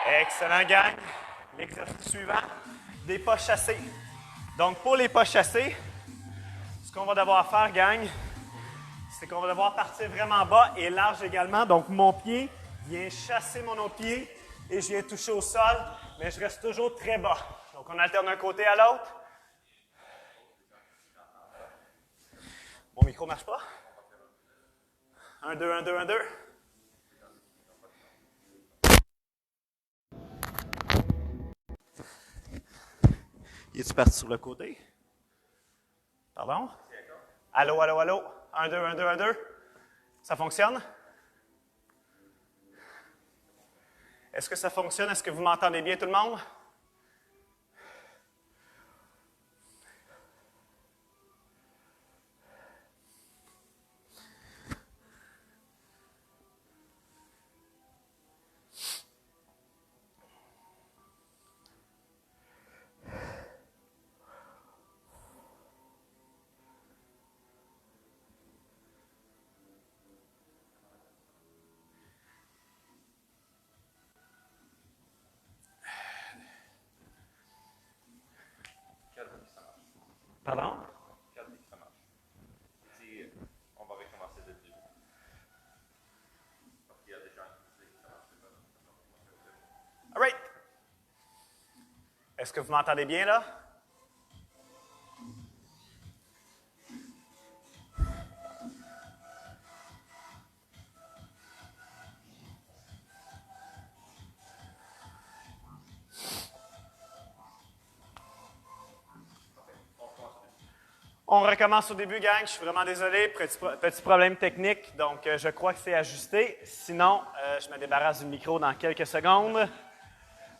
Excellent, gang. L'exercice suivant, des pas chassés. Donc, pour les pas chassés, ce qu'on va devoir faire, gang, c'est qu'on va devoir partir vraiment bas et large également. Donc, mon pied vient chasser mon autre pied et je viens toucher au sol, mais je reste toujours très bas. Donc, on alterne d'un côté à l'autre. Mon micro ne marche pas? 1, 2, 1, 2, 1, 2. Il est parti sur le côté? Pardon? Allô, allô, allô? 1, 2, 1, 2, 1, 2. Ça fonctionne? Est-ce que ça fonctionne? Est-ce que vous m'entendez bien, tout le monde? Pardon? Ça marche. Ici, on va recommencer de début. Parce qu'il y a des gens qui disent que ça marche pas. All right. Est-ce que vous m'entendez bien, là? On recommence au début, gang. Je suis vraiment désolé. Petit problème technique. Donc, je crois que c'est ajusté. Sinon, je me débarrasse du micro dans quelques secondes.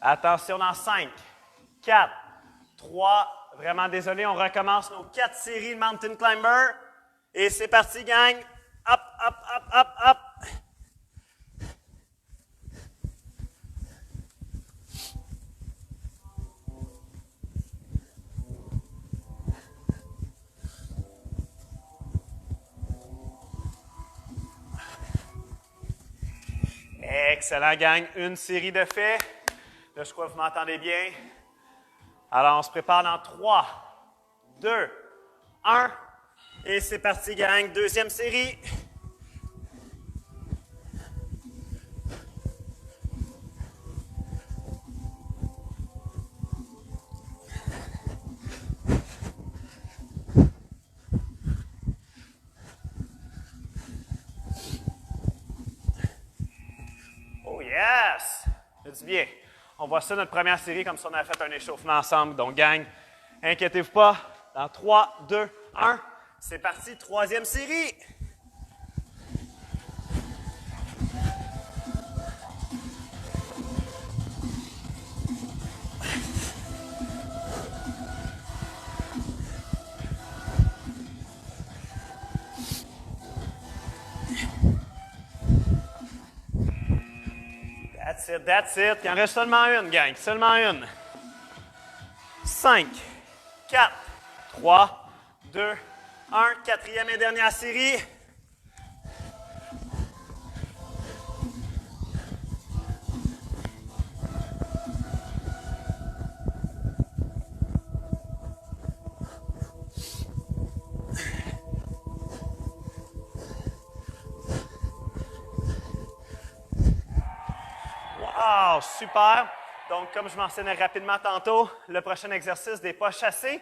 Attention, dans 5, 4, 3. Vraiment désolé. On recommence nos 4 séries de Mountain Climber. Et c'est parti, gang. Hop, hop, hop, hop, hop. Excellent, gang. Une série de faits. Là, je crois que vous m'entendez bien. Alors, on se prépare dans 3, 2, 1. Et c'est parti, gang. Deuxième série. Oh yes! Ça dit bien. On voit ça notre première série comme si on avait fait un échauffement ensemble. Donc, gang, inquiétez-vous pas. Dans 3, 2, 1. C'est parti, troisième série. That's it, that's it. Il en reste seulement une, gang. Seulement une. 5, 4, 3, 2, 1. Quatrième et dernière série. Wow, super! Donc, comme je mentionnais rapidement tantôt, le prochain exercice des pas chassés.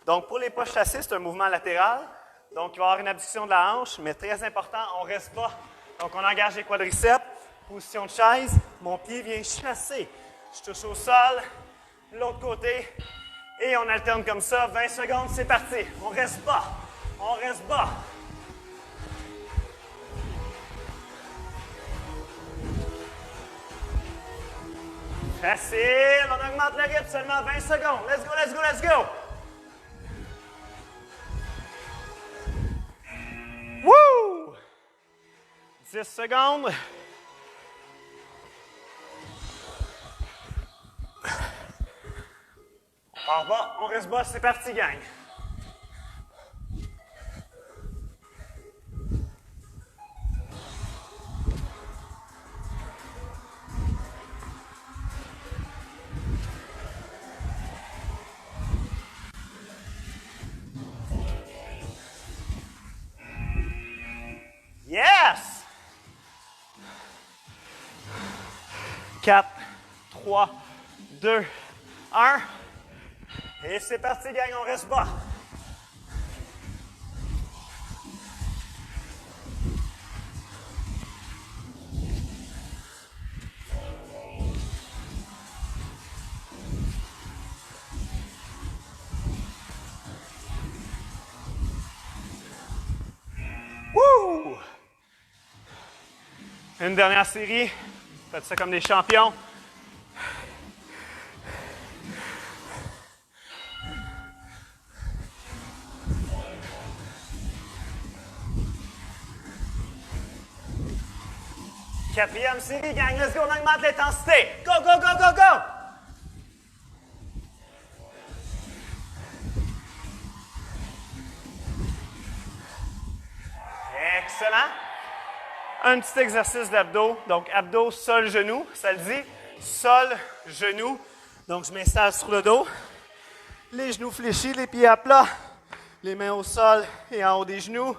Donc, pour les pas chassés, c'est un mouvement latéral. Donc, il va y avoir une abduction de la hanche, mais très important, on ne reste pas. Donc, on engage les quadriceps, position de chaise, mon pied vient chasser. Je touche au sol, l'autre côté, et on alterne comme ça. 20 secondes, c'est parti. On reste bas, on reste bas. Facile, on augmente le rythme, seulement 20 secondes. Let's go, let's go, let's go! Woo! 10 secondes. On part bas, on reste bas, c'est parti, gang. 4, 3, 2, 1. Et c'est parti, gang, on reste bas. Wouh! Une dernière série. Faites ça comme des champions. Quatrième série, gang. Let's go, on augmente l'intensité. Go, go, go, go, go! Excellent. Un petit exercice d'abdos. Donc, abdos, sol, genou. Ça le dit. Sol, genou. Donc, je m'installe sur le dos. Les genoux fléchis, les pieds à plat. Les mains au sol et en haut des genoux.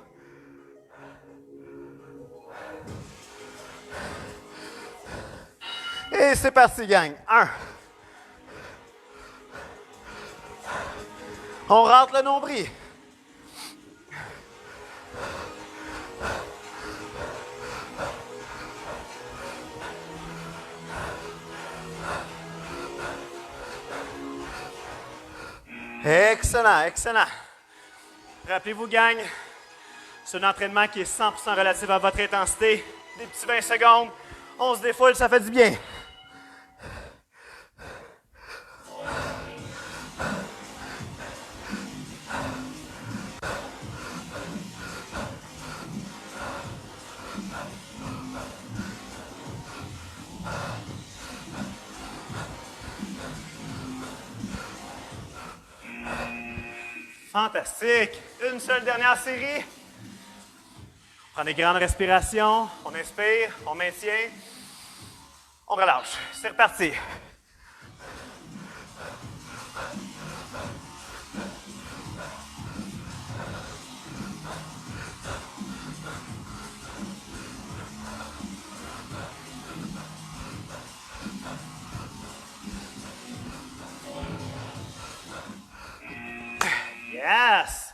Et c'est parti, gang. 1. On rentre le nombril. Excellent, excellent. Rappelez-vous, gang, c'est un entraînement qui est 100% relatif à votre intensité. Des petits 20 secondes, on se défoule, ça fait du bien. Fantastique. Une seule dernière série. On prend des grandes respirations. On inspire, on maintient. On relâche. C'est reparti. Yes!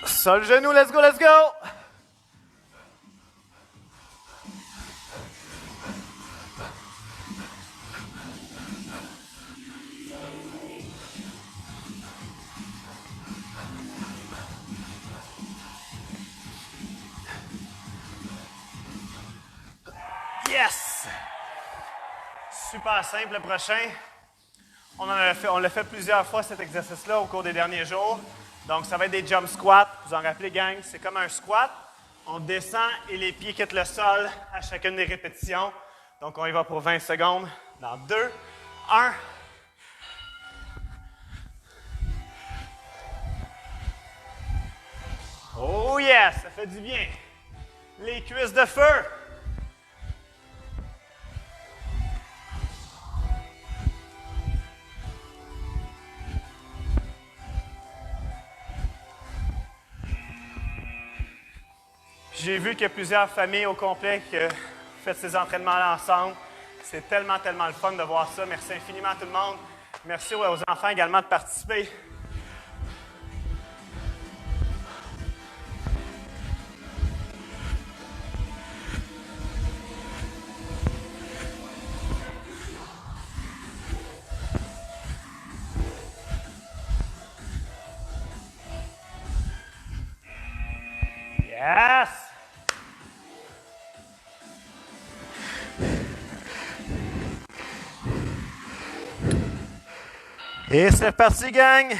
Sol, genou, let's go, let's go! Yes! Super simple le prochain. On l'a fait plusieurs fois cet exercice-là au cours des derniers jours. Donc, ça va être des jump squats. Vous en rappelez, gang, c'est comme un squat. On descend et les pieds quittent le sol à chacune des répétitions. Donc, on y va pour 20 secondes. Dans 2, 1. Oh yes, ça fait du bien. Les cuisses de feu. J'ai vu qu'il y a plusieurs familles au complet qui font ces entraînements-là ensemble. C'est tellement, tellement le fun de voir ça. Merci infiniment à tout le monde. Merci aux enfants également de participer. Yes! Et c'est parti, gang!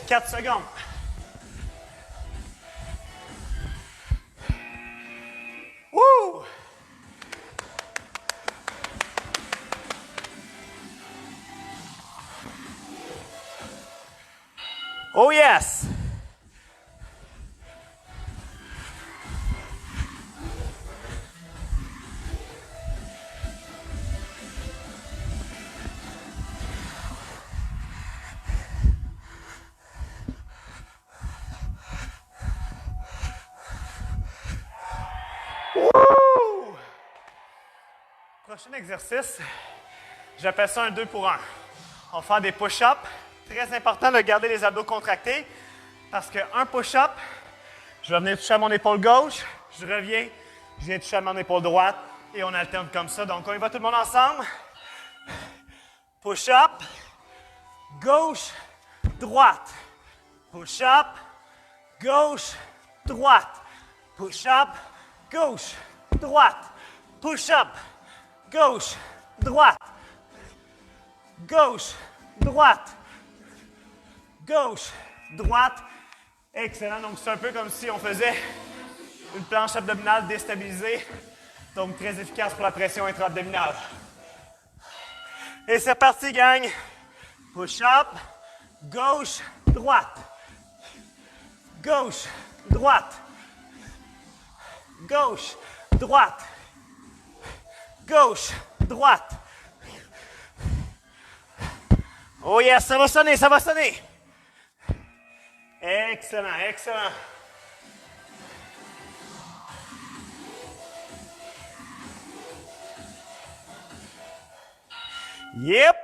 « 4 secondes. Woo! Oh yes! Wouh! Prochain exercice, j'appelle ça un 2 pour 1. On va faire des push-ups. Très important de garder les abdos contractés parce qu'un push-up, je vais venir toucher à mon épaule gauche, je reviens, je viens toucher à mon épaule droite et on alterne comme ça. Donc on y va tout le monde ensemble. Push-up, gauche, droite. Push-up, gauche, droite. Push-up, gauche, droite. Push-up, gauche, droite. Gauche, droite. Gauche, droite. Excellent. Donc, c'est un peu comme si on faisait une planche abdominale déstabilisée. Donc, très efficace pour la pression intra-abdominale. Et c'est parti, gang. Push-up. Gauche, droite. Gauche, droite. Gauche, droite. Gauche, droite. Oh yes, ça va sonner, ça va sonner. Excellent, excellent. Yep.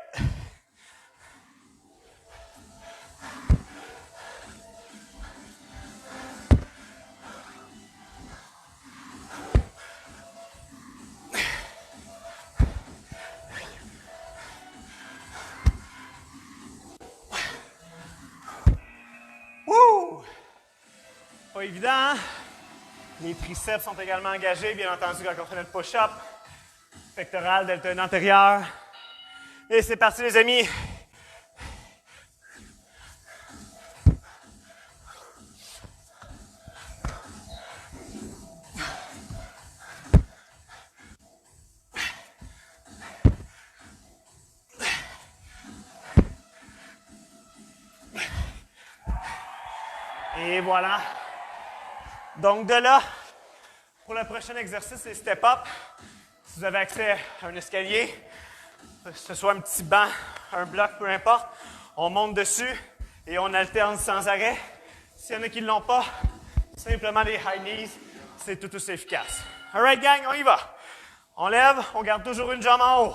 Wouh! Pas évident, hein? Les triceps sont également engagés, bien entendu, quand on fait notre push-up. Pectoral, deltoïde antérieur. Et c'est parti, les amis. Et voilà. Donc de là, pour le prochain exercice, les step-up, si vous avez accès à un escalier, que ce soit un petit banc, un bloc, peu importe, on monte dessus et on alterne sans arrêt. S'il y en a qui ne l'ont pas, simplement des high knees, c'est tout aussi efficace. All right, gang, on y va. On lève, on garde toujours une jambe en haut.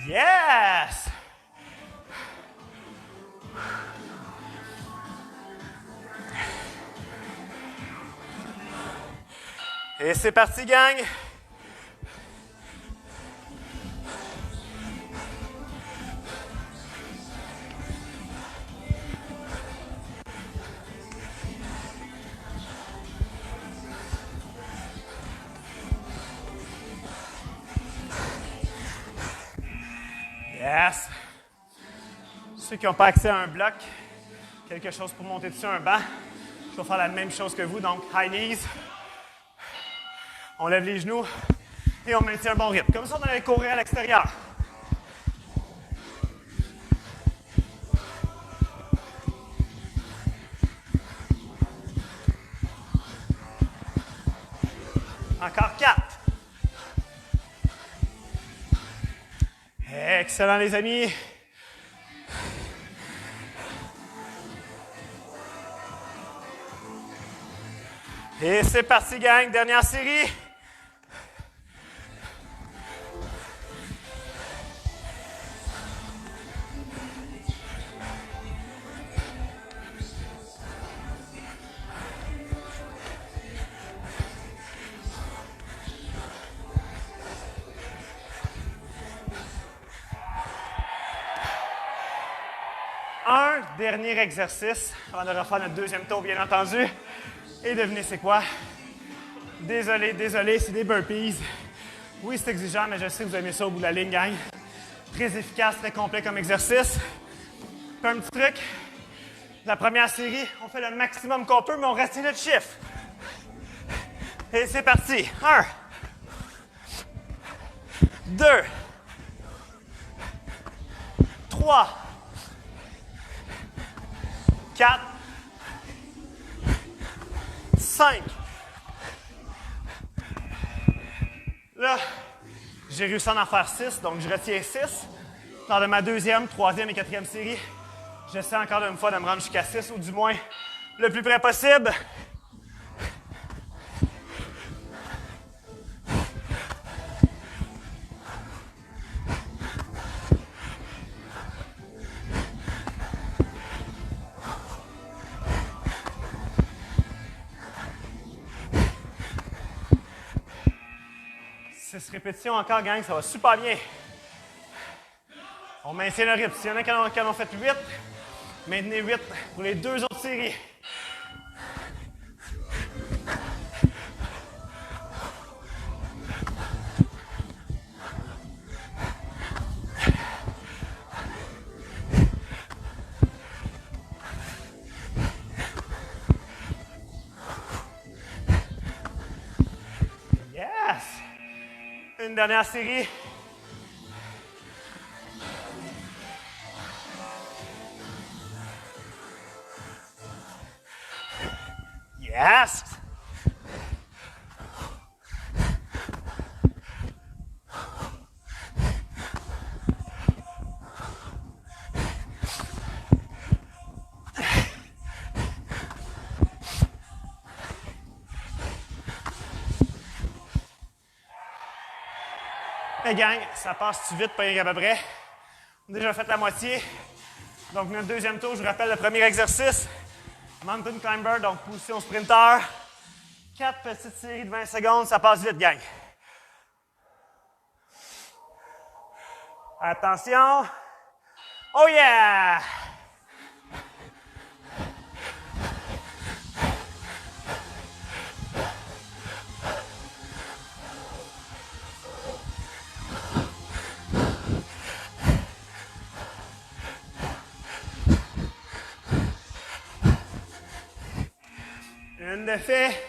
Yes! Et c'est parti, gang! Yes! Ceux qui n'ont pas accès à un bloc, quelque chose pour monter dessus un banc, je vais faire la même chose que vous, donc high knees. On lève les genoux et on maintient un bon rythme. Comme ça, on allait courir à l'extérieur. Encore 4. Excellent, les amis. Et c'est parti, gang. Dernière série. Un dernier exercice avant de refaire notre deuxième tour, bien entendu. Et devinez c'est quoi? Désolé, c'est des burpees. Oui, c'est exigeant, mais je sais que vous aimez ça au bout de la ligne, gang. Très efficace, très complet comme exercice. Puis un petit truc. La première série, on fait le maximum qu'on peut, mais on reste notre chiffre. Et c'est parti. 1, 2, 3, 4, 5, Là, j'ai réussi à en faire 6, donc je retiens 6. Lors de ma deuxième, troisième et quatrième série, j'essaie encore une fois de me rendre jusqu'à 6, ou du moins le plus près possible. Six répétitions encore, gang, ça va super bien. On maintient le rythme. S'il y en a qui en ont fait 8, maintenez 8 pour les 2 autres séries. Yes! Une dernière série. Yes! Hey gang, ça passe-tu vite, pas rien qu'à peu près? On a déjà fait la moitié. Donc notre deuxième tour, je vous rappelle le premier exercice. Mountain Climber, donc position sprinter. 4 petites séries de 20 secondes, ça passe vite, gang. Attention. Oh yeah! Une de fait.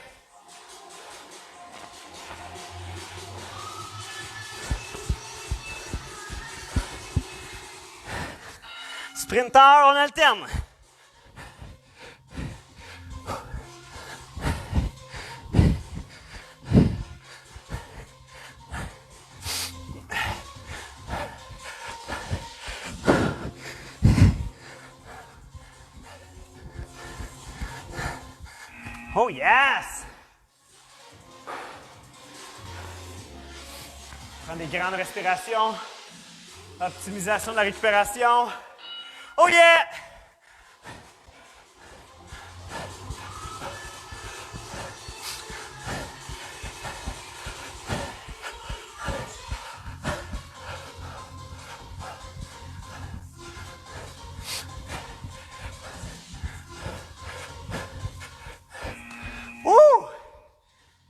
Sprinter, on alterne. Oh yes! Prendre des grandes respirations. Optimisation de la récupération. Oh yeah! Ouh!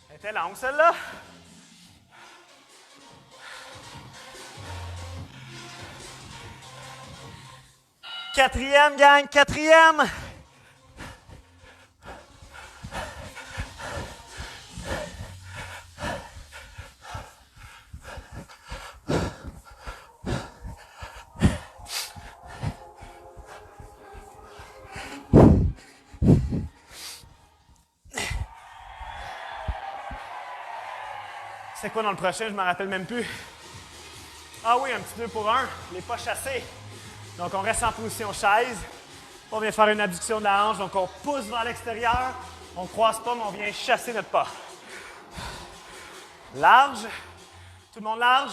Elle était longue celle-là. Quatrième, gang, quatrième. C'est quoi dans le prochain? Je ne me rappelle même plus. Ah oui, un petit 2 pour 1. Les pas chassés. Donc, on reste en position chaise. On vient faire une abduction de la hanche. Donc, on pousse vers l'extérieur. On ne croise pas, mais on vient chasser notre pas. Large. Tout le monde large.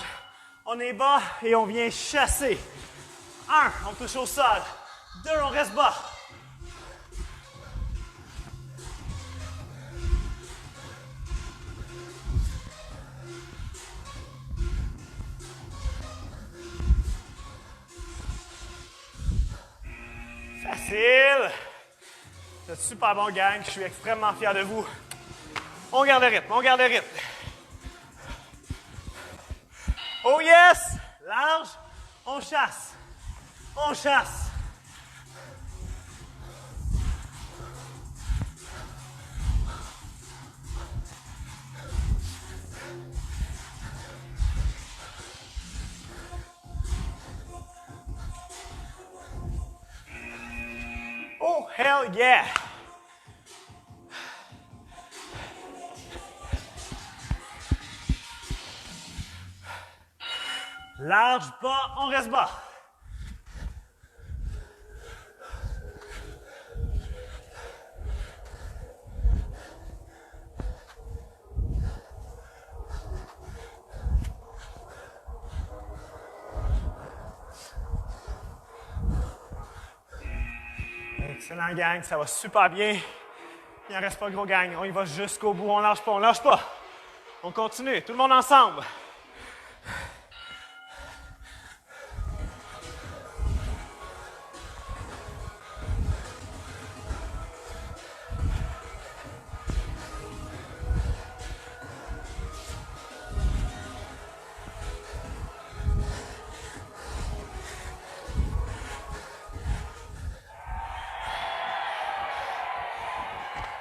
On est bas et on vient chasser. 1, on touche au sol. 2, on reste bas. Facile. C'est super bon, gang. Je suis extrêmement fier de vous. On garde le rythme, on garde le rythme. Oh yes! Large. On chasse. On chasse. Oh, hell yeah! Large, bas, on reste bas. Excellent, gang. Ça va super bien. Il n'en reste pas gros, gang. On y va jusqu'au bout. On lâche pas, on lâche pas. On continue. Tout le monde ensemble.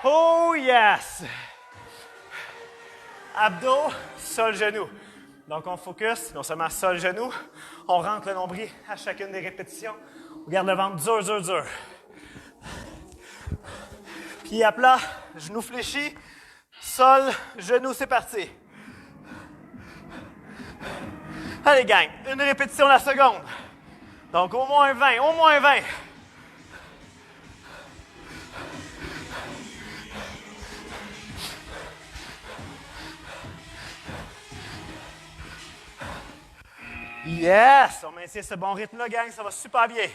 Oh yes! Abdos, sol, genou. Donc on focus, non seulement sol, genou, on rentre le nombril à chacune des répétitions. On garde le ventre dur, dur, dur. Pied à plat, genou fléchi, sol, genou, c'est parti. Allez gang, une répétition la seconde. Donc au moins 20, au moins 20. Yes! On maintient ce bon rythme-là, gang, ça va super bien.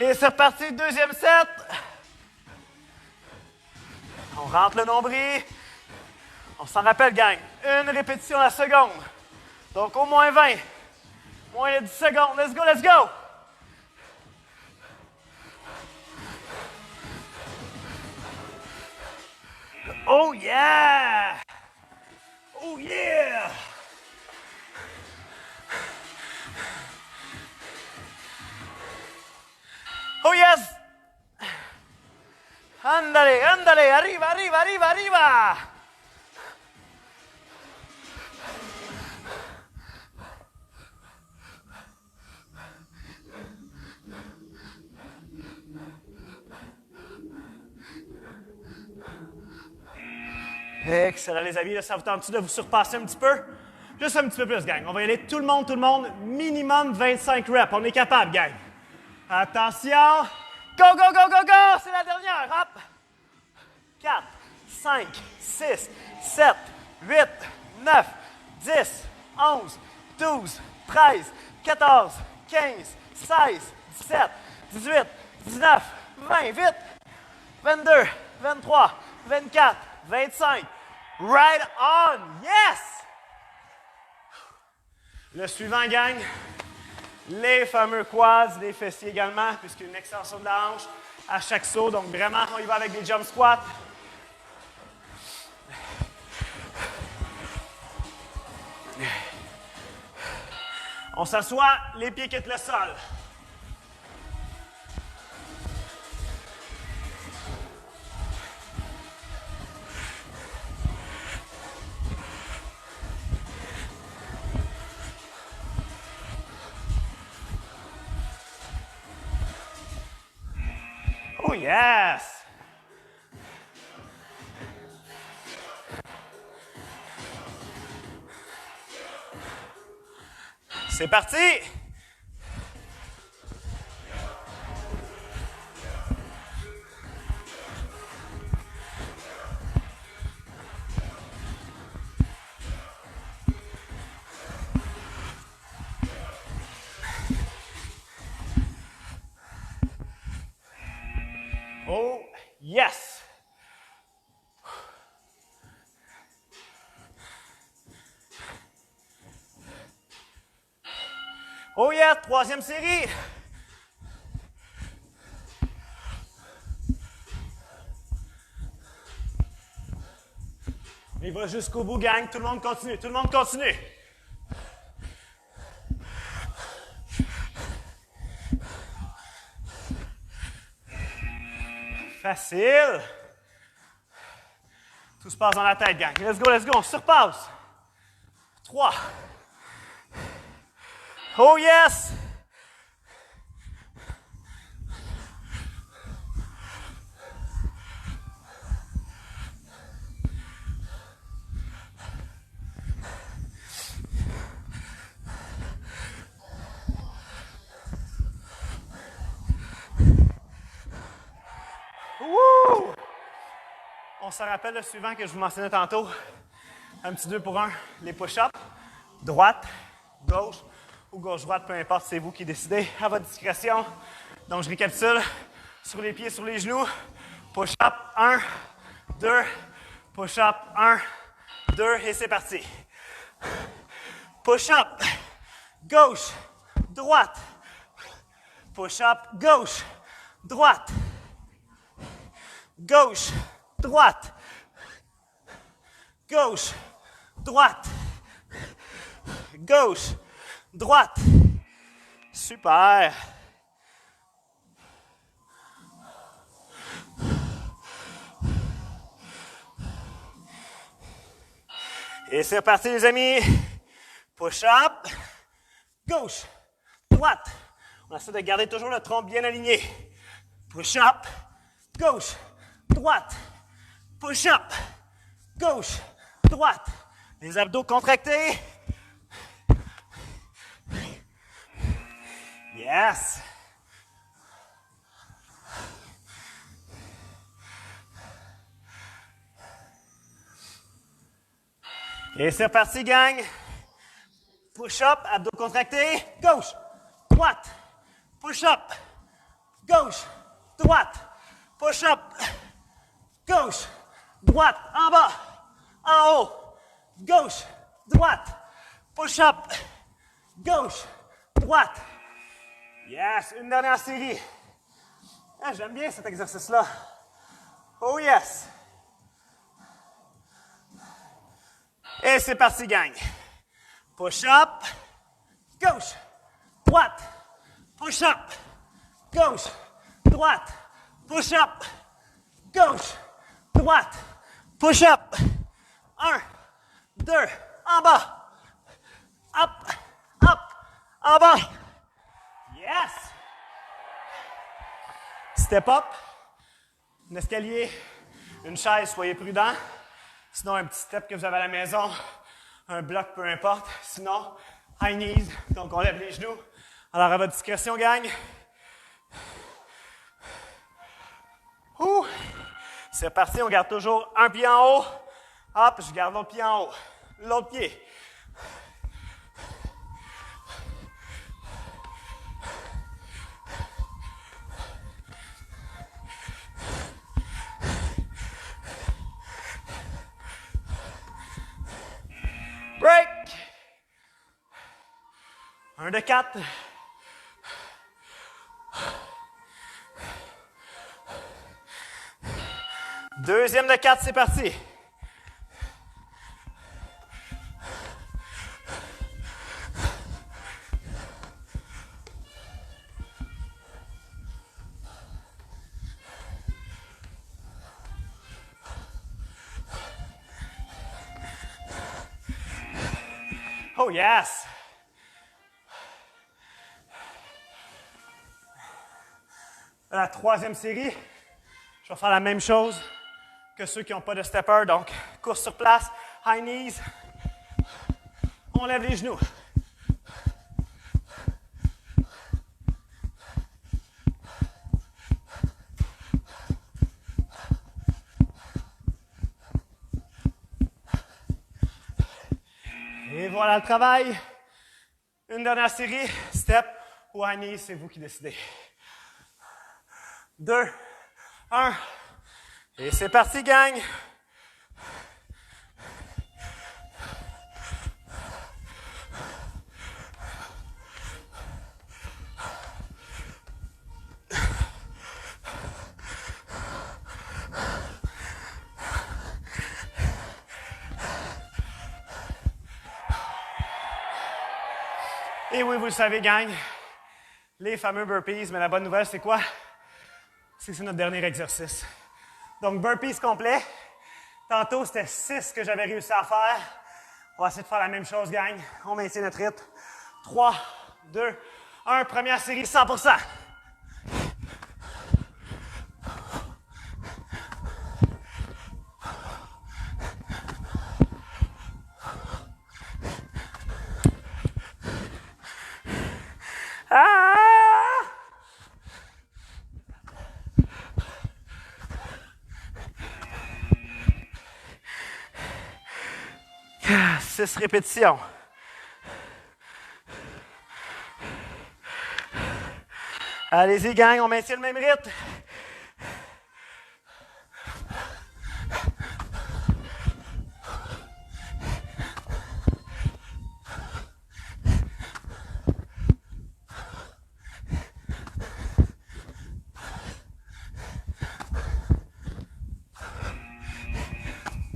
Et c'est reparti, deuxième set. On rentre le nombril. On s'en rappelle, gang. Une répétition la seconde. Donc au moins 20. Moins 10 secondes. Let's go, let's go! Oh yeah! Oh yeah! Oh yes! Ándale, ándale, arriba, arriba, arriba, arriba! Excellent, les amis. Là, ça vous tente de vous surpasser un petit peu? Juste un petit peu plus, gang. On va y aller tout le monde, minimum 25 reps. On est capable, gang. Attention! Go, go, go, go, go! C'est la dernière. Hop! 4, 5, 6, 7, 8, 9, 10, 11, 12, 13, 14, 15, 16, 17, 18, 19, 20, vite! 22, 23, 24, 25. Right on! Yes! Le suivant, gang. Les fameux quads, les fessiers également, puisqu'il y a une extension de la hanche à chaque saut. Donc vraiment, on y va avec des jump squats. On s'assoit, les pieds quittent le sol. Oh yes! C'est parti! Oh yes! Oh yeah, troisième série. Il va jusqu'au bout, gang. Tout le monde continue, tout le monde continue. Facile. Tout se passe dans la tête, gang. Let's go, on surpasse. 3. Oh yes! On se rappelle le suivant que je vous mentionnais tantôt. Un petit 2 pour 1. Les push-ups. Droite, gauche ou gauche-droite, peu importe, c'est vous qui décidez à votre discrétion. Donc, je récapitule. Sur les pieds, sur les genoux. Push-up, 1, 2. Push-up, 1, 2. Et c'est parti. Push-up. Gauche, droite. Push-up, gauche, droite. Gauche, droite. Gauche, droite. Gauche, droite. Super. Et c'est reparti, les amis. Push-up. Gauche, droite. On essaie de garder toujours le tronc bien aligné. Push-up. Gauche, droite. Push-up. Gauche, droite. Les abdos contractés. Yes. Et c'est reparti, gang. Push-up, abdos contractés. Gauche, droite. Push-up. Gauche, droite. Push-up. Gauche, droite. En bas. En haut. Gauche, droite. Push-up. Gauche, droite. Yes, une dernière série. Ah, j'aime bien cet exercice-là. Oh yes. Et c'est parti, gang. Push-up. Gauche, droite. Push-up. Gauche, droite. Push-up. Gauche, droite. Push-up. 1, 2, en bas. Up, up, en bas. Yes! Step up. Un escalier, une chaise, soyez prudents. Sinon, un petit step que vous avez à la maison, un bloc, peu importe. Sinon, high knees, donc on lève les genoux. Alors, à votre discrétion, gang. Ouh. C'est parti, on garde toujours un pied en haut. Hop, je garde l'autre pied en haut. L'autre pied. Break. 1 de 4. Deuxième de 4, c'est parti. Oh yes! La troisième série, je vais faire la même chose que ceux qui n'ont pas de stepper. Donc, course sur place, high knees. On lève les genoux. Et voilà le travail. Une dernière série, step ou high knees, c'est vous qui décidez. 2, 1. Et c'est parti, gang! Et oui, vous le savez, gang, les fameux burpees, mais la bonne nouvelle, c'est quoi? C'est que c'est notre dernier exercice. Donc, burpees complet. Tantôt, c'était 6 que j'avais réussi à faire. On va essayer de faire la même chose, gang. On maintient notre rythme. 3, 2, 1. Première série, 100%. Ah! 6 répétitions. Allez-y, gang, on maintient le même rythme.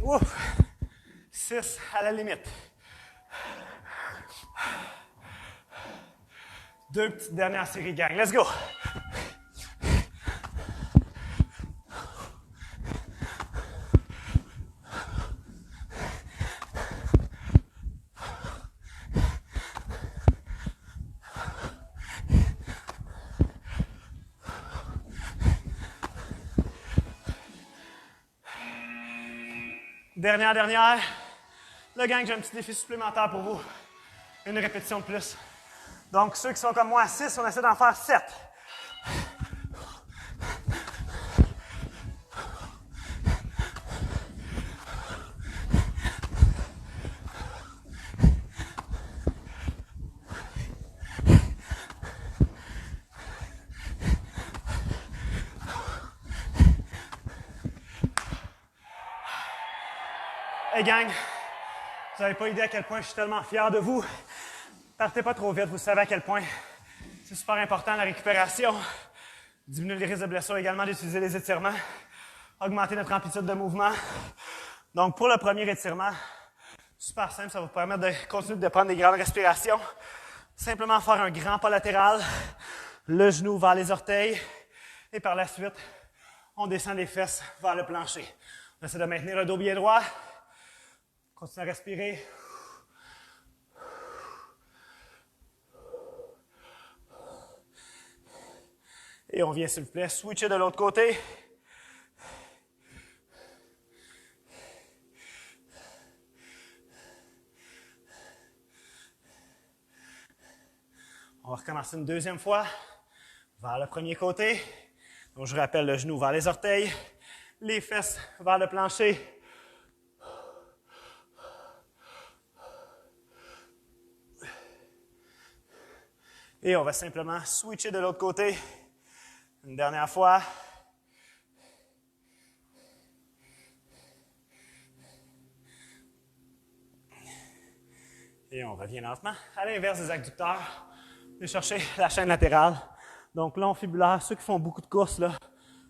Ouf! 6 à la limite. 2 petites dernières séries, gang. Let's go! Dernière. Là, gang, j'ai un petit défi supplémentaire pour vous. Une répétition de plus. Donc, ceux qui sont comme moi à 6, on essaie d'en faire 7. Hey gang, vous n'avez pas idée à quel point je suis tellement fier de vous. Partez pas trop vite, vous savez à quel point c'est super important la récupération. Diminuer les risques de blessure également, d'utiliser les étirements. Augmenter notre amplitude de mouvement. Donc pour le premier étirement, super simple, ça va vous permettre de continuer de prendre des grandes respirations. Simplement faire un grand pas latéral, le genou vers les orteils et par la suite, on descend les fesses vers le plancher. On essaie de maintenir le dos bien droit. Continuez à respirer. Et on vient, s'il vous plaît, switcher de l'autre côté. On va recommencer une deuxième fois vers le premier côté. Donc, je rappelle le genou vers les orteils, les fesses vers le plancher. Et on va simplement switcher de l'autre côté. Une dernière fois. Et on revient lentement à l'inverse des adducteurs. De chercher la chaîne latérale. Donc long fibulaire, ceux qui font beaucoup de courses, là,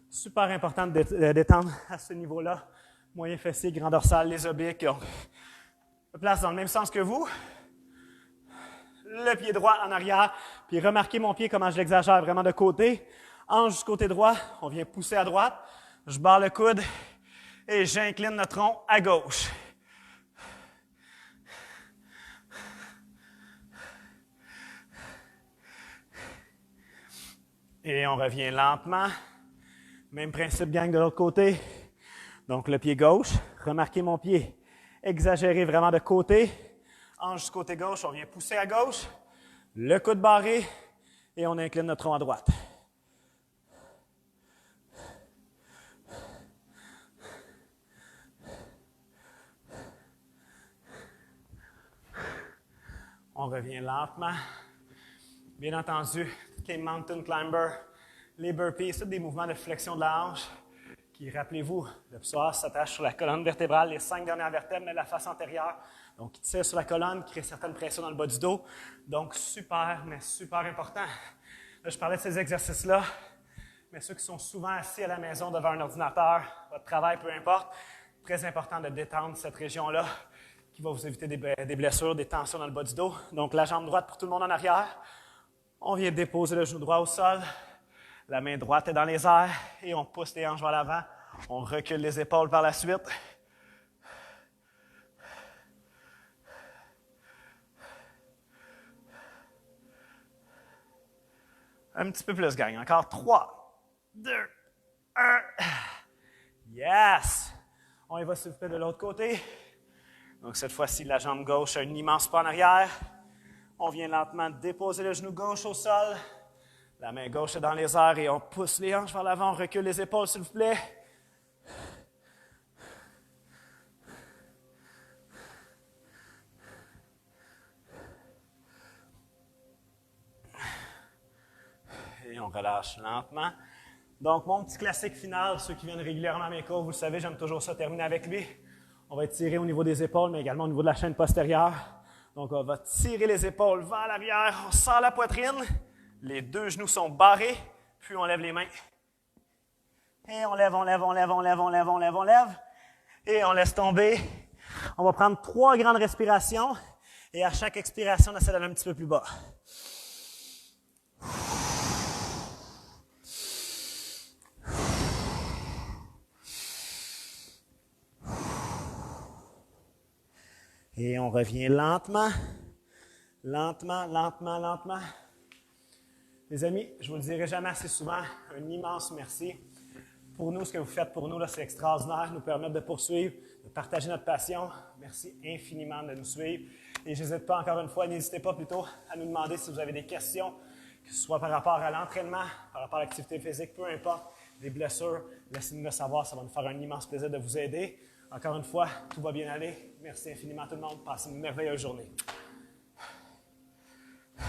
super important de détendre à ce niveau-là. Moyen fessier, grand dorsal, les obliques. On place dans le même sens que vous. Le pied droit en arrière. Puis remarquez mon pied, comment je l'exagère vraiment de côté. Hanche du côté droit, on vient pousser à droite. Je barre le coude et j'incline notre tronc à gauche. Et on revient lentement. Même principe, gang, de l'autre côté. Donc, le pied gauche. Remarquez mon pied exagéré vraiment de côté. Hanche du côté gauche, on vient pousser à gauche. Le coude barré et on incline notre tronc à droite. On revient lentement. Bien entendu, les mountain climber, les burpees, c'est des mouvements de flexion de la hanche qui, rappelez-vous, le psoas s'attache sur la colonne vertébrale, les 5 dernières vertèbres, mais la face antérieure. Donc, il tire sur la colonne, crée certaines pressions dans le bas du dos. Donc, super, mais super important. Là, je parlais de ces exercices-là, mais ceux qui sont souvent assis à la maison devant un ordinateur, votre travail, peu importe, très important de détendre cette région-là qui va vous éviter des blessures, des tensions dans le bas du dos. Donc, la jambe droite pour tout le monde en arrière. On vient déposer le genou droit au sol. La main droite est dans les airs et on pousse les hanches vers l'avant. On recule les épaules par la suite. Un petit peu plus, gang. Encore 3, 2, 1. Yes! On y va, s'il vous plaît, de l'autre côté. Donc, cette fois-ci, la jambe gauche a un immense pas en arrière. On vient lentement déposer le genou gauche au sol. La main gauche est dans les airs et on pousse les hanches vers l'avant. On recule les épaules, s'il vous plaît. Et on relâche lentement. Donc, mon petit classique final, ceux qui viennent régulièrement à mes cours, vous le savez, j'aime toujours ça terminer avec lui. On va étirer au niveau des épaules, mais également au niveau de la chaîne postérieure. Donc, on va tirer les épaules vers l'arrière, on sort la poitrine, les deux genoux sont barrés, puis on lève les mains. Et on lève, on lève, on lève, on lève, on lève, on lève, on lève. Et on laisse tomber. On va prendre 3 grandes respirations. Et à chaque expiration, on essaie d'aller un petit peu plus bas. Et on revient lentement, lentement, lentement, lentement. Les amis, je ne vous le dirai jamais assez souvent, un immense merci. Pour nous, ce que vous faites pour nous, là, c'est extraordinaire, nous permettre de poursuivre, de partager notre passion. Merci infiniment de nous suivre. Et je n'hésite pas, encore une fois, n'hésitez pas plutôt à nous demander si vous avez des questions, que ce soit par rapport à l'entraînement, par rapport à l'activité physique, peu importe, des blessures, laissez-nous le savoir, ça va nous faire un immense plaisir de vous aider. Encore une fois, tout va bien aller. Merci infiniment à tout le monde. Passez une merveilleuse journée.